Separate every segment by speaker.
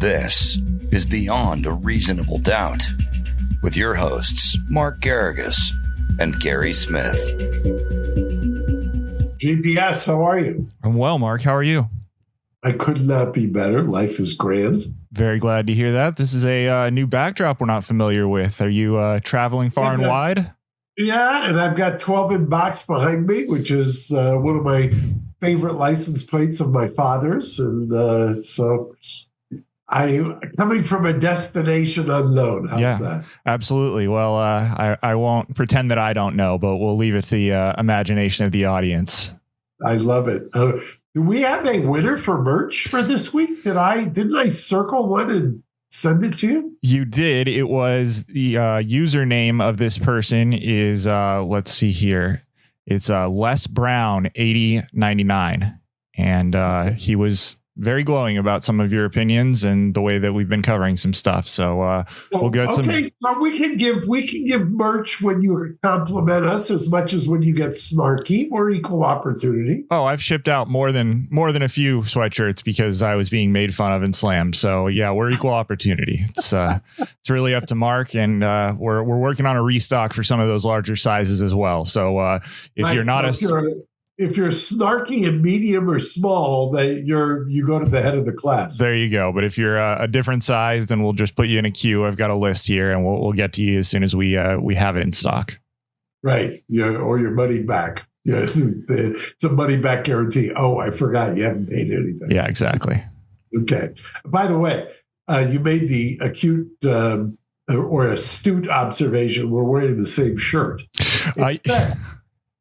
Speaker 1: This is Beyond a Reasonable Doubt with your hosts, Mark Garrigus and Gary Smith.
Speaker 2: GPS, how are you?
Speaker 3: I'm well, Mark. How are you?
Speaker 2: I could not be better. Life is grand.
Speaker 3: Very glad to hear that. This is a new backdrop we're not familiar with. Are you traveling far and wide?
Speaker 2: Yeah, and I've got 12 in box behind me, which is one of my favorite license plates of my father's. And so I'm coming from a destination unknown. How's that?
Speaker 3: Absolutely. Well, I won't pretend that I don't know, but we'll leave it to the imagination of the audience. I
Speaker 2: love it. Do we have a winner for merch for this week? Didn't I circle one and send it to you?
Speaker 3: You did. It was the username of this person is let's see here. It's Les Brown 8099, and he was very glowing about some of your opinions and the way that we've been covering some stuff. So we'll get some.
Speaker 2: Okay, so we can give merch when you compliment us as much as when you get snarky. We're equal opportunity.
Speaker 3: Oh, I've shipped out more than a few sweatshirts because I was being made fun of and slammed. So yeah, we're equal opportunity. It's really up to Mark, and we're working on a restock for some of those larger sizes as well. So if you're not
Speaker 2: if you're snarky and medium or small, you go to the head of the class.
Speaker 3: There you go. But if you're a different size, then we'll just put you in a queue. I've got a list here, and we'll get to you as soon as we have it in stock.
Speaker 2: Right. Or your money back. Yeah, it's a money back guarantee. Oh, I forgot you haven't paid anything.
Speaker 3: Yeah, exactly.
Speaker 2: Okay. By the way, you made the acute or astute observation. We're wearing the same shirt.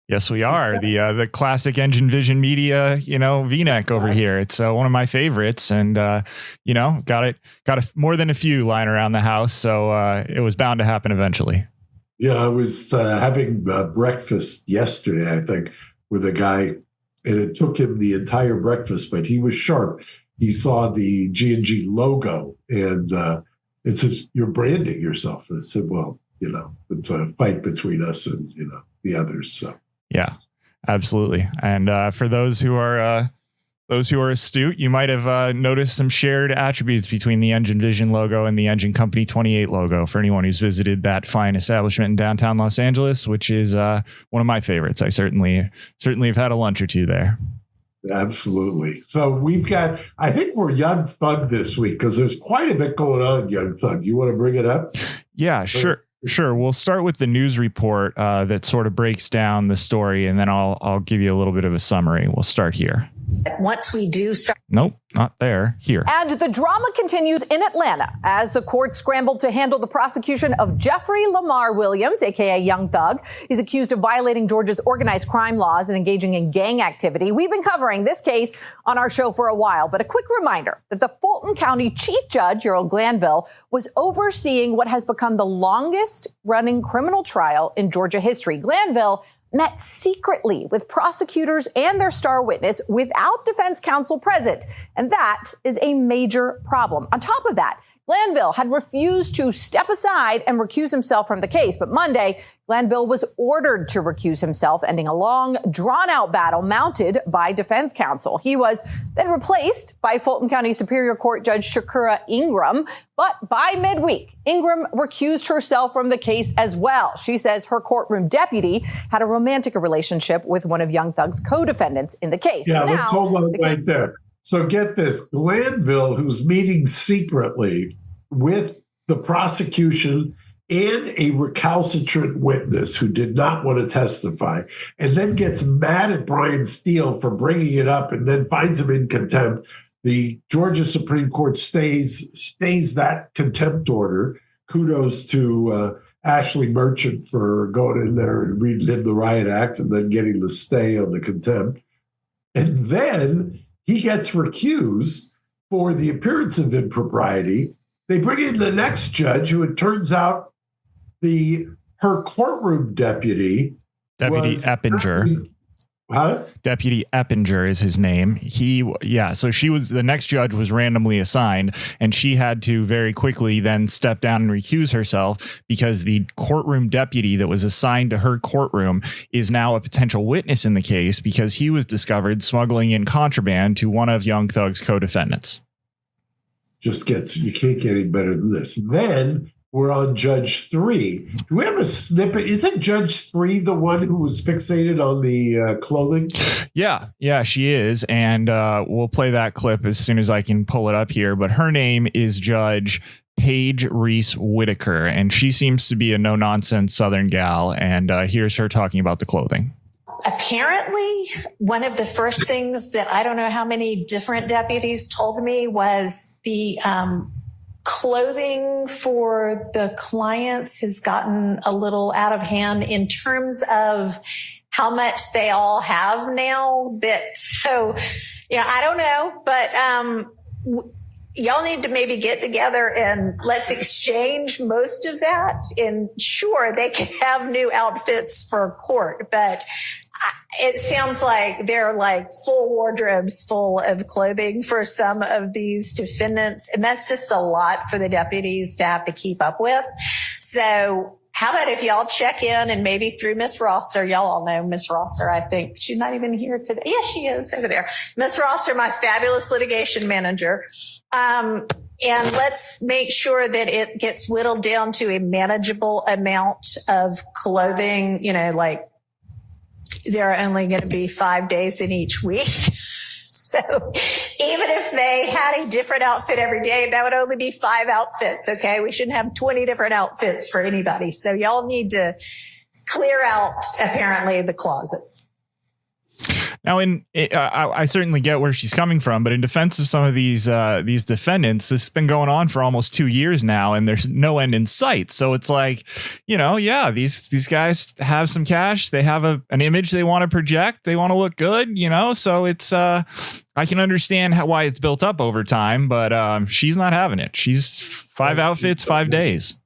Speaker 3: Yes, we are. The classic Engine Vision Media, V-neck over here. It's one of my favorites, and got more than a few lying around the house, so it was bound to happen eventually.
Speaker 2: Yeah, I was having breakfast yesterday, I think, with a guy, and it took him the entire breakfast, but he was sharp. He saw the G&G logo, and it says, "You're branding yourself." And I said, "Well, it's a fight between us and the others." So.
Speaker 3: Yeah, absolutely. And for those who are astute, you might have noticed some shared attributes between the Engine Vision logo and the Engine Company 28 logo for anyone who's visited that fine establishment in downtown Los Angeles, which is one of my favorites. I certainly have had a lunch or two there.
Speaker 2: Absolutely. So I think we're Young Thug this week because there's quite a bit going on in Young Thug. You want to bring it up?
Speaker 3: Yeah, sure. Sure. We'll start with the news report that sort of breaks down the story, and then I'll give you a little bit of a summary. We'll start here.
Speaker 4: Once we do start.
Speaker 3: Nope, not there. Here.
Speaker 5: And the drama continues in Atlanta as the court scrambled to handle the prosecution of Jeffrey Lamar Williams, a.k.a. Young Thug. He's accused of violating Georgia's organized crime laws and engaging in gang activity. We've been covering this case on our show for a while, but a quick reminder that the Fulton County Chief Judge, Gerald Glanville, was overseeing what has become the longest running criminal trial in Georgia history. Glanville met secretly with prosecutors and their star witness without defense counsel present. And that is a major problem. On top of that, Glanville had refused to step aside and recuse himself from the case. But Monday, Glanville was ordered to recuse himself, ending a long, drawn-out battle mounted by defense counsel. He was then replaced by Fulton County Superior Court Judge Shakura Ingram. But by midweek, Ingram recused herself from the case as well. She says her courtroom deputy had a romantic relationship with one of Young Thug's co-defendants in the case.
Speaker 2: Yeah, let's hold on right there. So get this, Glanville, who's meeting secretly with the prosecution and a recalcitrant witness who did not want to testify, and then gets mad at Brian Steele for bringing it up and then finds him in contempt. The Georgia Supreme Court stays that contempt order. Kudos to Ashley Merchant for going in there and reading him the riot act and then getting the stay on the contempt. And then he gets recused for the appearance of impropriety. They bring in the next judge, who it turns out her courtroom deputy
Speaker 3: Eppinger. Deputy Eppinger is his name. So the next judge was randomly assigned, and she had to very quickly then step down and recuse herself because the courtroom deputy that was assigned to her courtroom is now a potential witness in the case because he was discovered smuggling in contraband to one of Young Thug's co-defendants.
Speaker 2: you can't get any better than this. Then we're on Judge 3. Do we have a snippet? Isn't Judge 3 the one who was fixated on the clothing?
Speaker 3: Yeah, she is. And we'll play that clip as soon as I can pull it up here. But her name is Judge Paige Reese Whitaker, and she seems to be a no-nonsense Southern gal. And here's her talking about the clothing.
Speaker 4: Apparently, one of the first things that I don't know how many different deputies told me was the clothing for the clients has gotten a little out of hand in terms of how much they all have now. I don't know, but y'all need to maybe get together and let's exchange most of that. And sure, they can have new outfits for court, but it sounds like they're like full wardrobes full of clothing for some of these defendants. And that's just a lot for the deputies to have to keep up with. So how about if y'all check in and maybe through Miss Rosser, y'all all know Miss Rosser, I think. She's not even here today. Yes, she is over there. Miss Rosser, my fabulous litigation manager. And let's make sure that it gets whittled down to a manageable amount of clothing, like there are only going to be 5 days in each week. So even if they had a different outfit every day, that would only be 5 outfits. Okay. We shouldn't have 20 different outfits for anybody. So y'all need to clear out apparently the closets.
Speaker 3: Now, I certainly get where she's coming from, but in defense of some of these defendants, this has been going on for almost 2 years now, and there's no end in sight. So it's like, these guys have some cash, they have an image they want to project, they want to look good, So it's I can understand why it's built up over time, but she's not having it. She's 5 outfits, 5 days.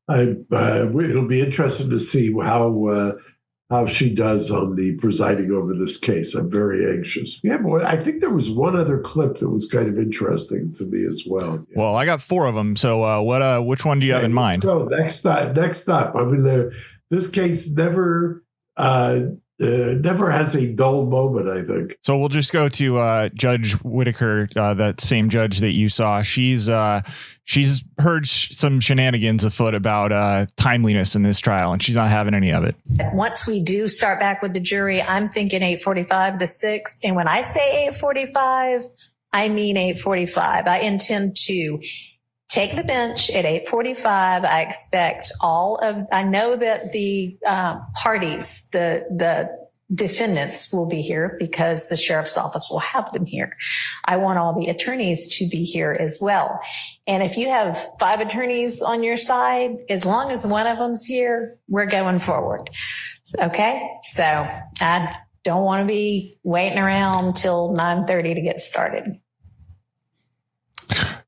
Speaker 2: It'll be interesting to see how she does on the presiding over this case. I'm very anxious. I think there was one other clip that was kind of interesting to me as well. Yeah.
Speaker 3: Well, I got 4 of them. So which one do you have in mind?
Speaker 2: So next up. I mean, this case never has a dull moment, I think.
Speaker 3: So we'll just go to Judge Whitaker, that same judge that you saw. She's heard some shenanigans afoot about timeliness in this trial, and she's not having any of it.
Speaker 4: Once we do start back with the jury, I'm thinking 8:45 to 6. And when I say 8:45, I mean 8:45. I intend to take the bench at 8:45. I expect I know that the parties, the defendants will be here because the sheriff's office will have them here. I want all the attorneys to be here as well. And if you have 5 attorneys on your side, as long as one of them's here, we're going forward. Okay. So I don't want to be waiting around till 9:30 to get started.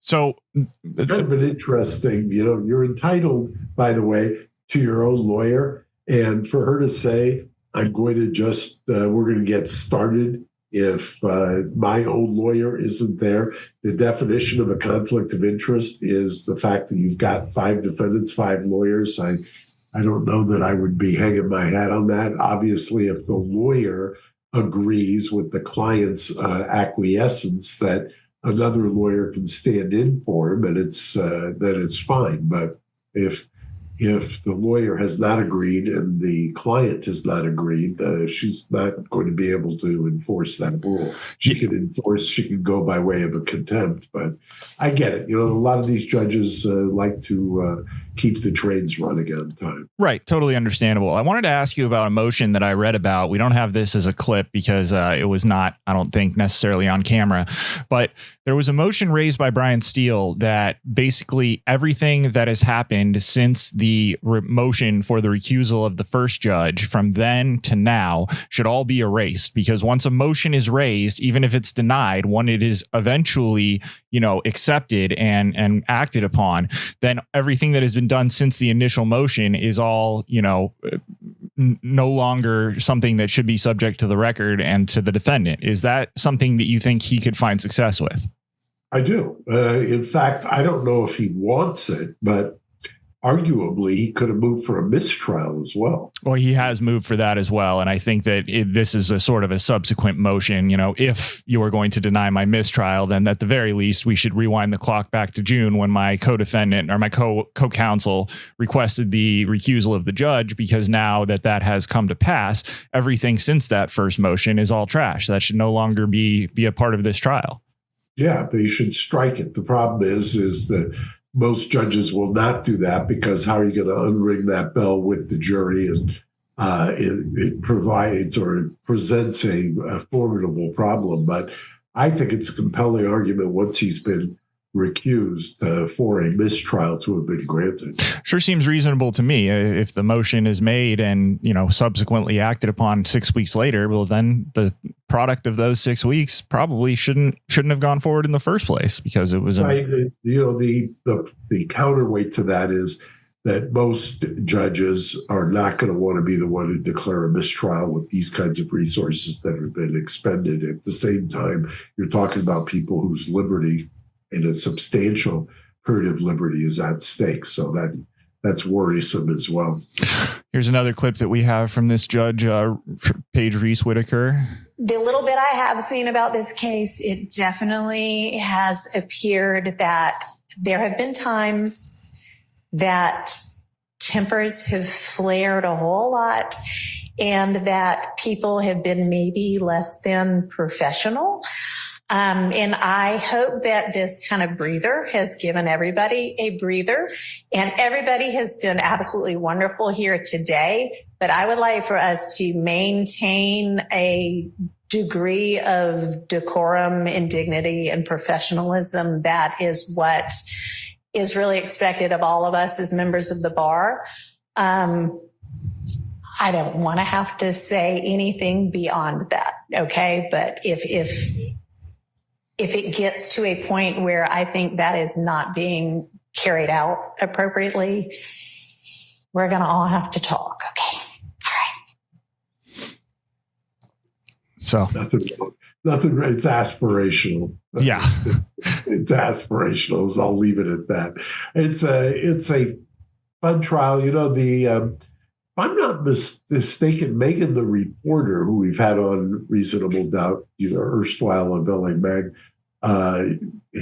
Speaker 3: So
Speaker 2: kind of an interesting, you're entitled, by the way, to your own lawyer. And for her to say, I'm going to we're going to get started if my own lawyer isn't there. The definition of a conflict of interest is the fact that you've got 5 defendants, 5 lawyers. I don't know that I would be hanging my hat on that. Obviously, if the lawyer agrees with the client's acquiescence that another lawyer can stand in for him, and then it's fine. But if the lawyer has not agreed and the client has not agreed, she's not going to be able to enforce that rule. She can go by way of a contempt, but I get it. A lot of these judges like to keep the trains running on time.
Speaker 3: Right. Totally understandable. I wanted to ask you about a motion that I read about. We don't have this as a clip because it was not, I don't think, necessarily on camera, but there was a motion raised by Brian Steele that basically everything that has happened since the motion for the recusal of the first judge from then to now should all be erased, because once a motion is raised, even if it's denied, when it is eventually, accepted and acted upon, then everything that has been done since the initial motion is all, no longer something that should be subject to the record and to the defendant. Is that something that you think he could find success with?
Speaker 2: I do. In fact, I don't know if he wants it, but arguably he could have moved for a mistrial as well.
Speaker 3: Well, he has moved for that as well. And I think that this is a sort of a subsequent motion. You know, if you are going to deny my mistrial, then at the very least, we should rewind the clock back to June when my co-defendant or my co-counsel requested the recusal of the judge, because now that has come to pass, everything since that first motion is all trash. That should no longer be a part of this trial. Yeah,
Speaker 2: but you should strike it. The problem is that most judges will not do that, because how are you going to unring that bell with the jury? And it provides or it presents a formidable problem. But I think it's a compelling argument once he's been recused for a mistrial to have been granted.
Speaker 3: Sure seems reasonable to me. If the motion is made and, you know, subsequently acted upon 6 weeks later, well, then the product of those 6 weeks probably shouldn't have gone forward in the first place, because it was
Speaker 2: right. You know, the counterweight to that is that most judges are not going to want to be the one to declare a mistrial with these kinds of resources that have been expended. At the same time, you're talking about people whose liberty and a substantial period of liberty is at stake. So that's worrisome as well.
Speaker 3: Here's another clip that we have from this judge, Paige Reese Whitaker.
Speaker 4: The little bit I have seen about this case, it definitely has appeared that there have been times that tempers have flared a whole lot, and that people have been maybe less than professional. And I hope that this kind of breather has given everybody a breather, and everybody has been absolutely wonderful here today. But I would like for us to maintain a degree of decorum and dignity and professionalism. That is what is really expected of all of us as members of the bar. I don't want to have to say anything beyond that. Okay. But if it gets to a point where I think that is not being carried out appropriately, we're going to all have to talk. Okay. All right.
Speaker 3: So
Speaker 2: nothing. It's aspirational.
Speaker 3: Yeah.
Speaker 2: It's aspirational. So I'll leave it at that. It's a fun trial. You know, if I'm not mistaken, Megan, the reporter who we've had on Reasonable Doubt, you know, erstwhile of LA Mag,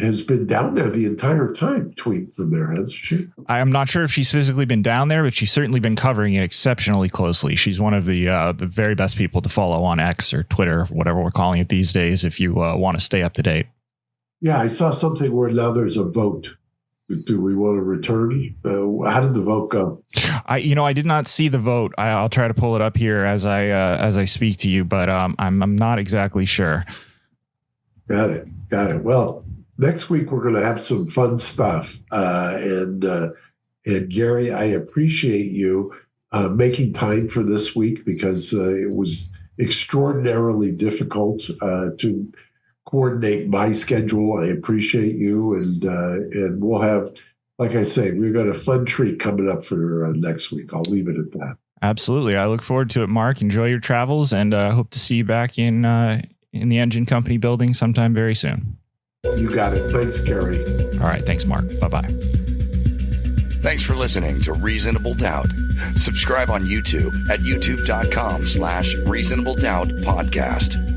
Speaker 2: has been down there the entire time, tweeting from there, hasn't she?
Speaker 3: I am not sure if she's physically been down there, but she's certainly been covering it exceptionally closely. She's one of the very best people to follow on X or Twitter, whatever we're calling it these days, if you want to stay up to date.
Speaker 2: Yeah, I saw something where now there's a vote. Do we want to return? How did the vote go?
Speaker 3: I did not see the vote. I'll try to pull it up here as I speak to you, but I'm not exactly sure.
Speaker 2: Got it. Well, next week we're going to have some fun stuff, and Gary, I appreciate you making time for this week, because it was extraordinarily difficult to coordinate my schedule. I appreciate you, and we'll have, like I say, we've got a fun treat coming up for next week. I'll leave it at that.
Speaker 3: Absolutely. I look forward to it, Mark. Enjoy your travels, and hope to see you back in the Engine Company building sometime very soon.
Speaker 2: You got it. Thanks, Gary.
Speaker 3: All right. Thanks, Mark. Bye-bye.
Speaker 1: Thanks for listening to Reasonable Doubt. Subscribe on YouTube at youtube.com/Reasonable Doubt Podcast.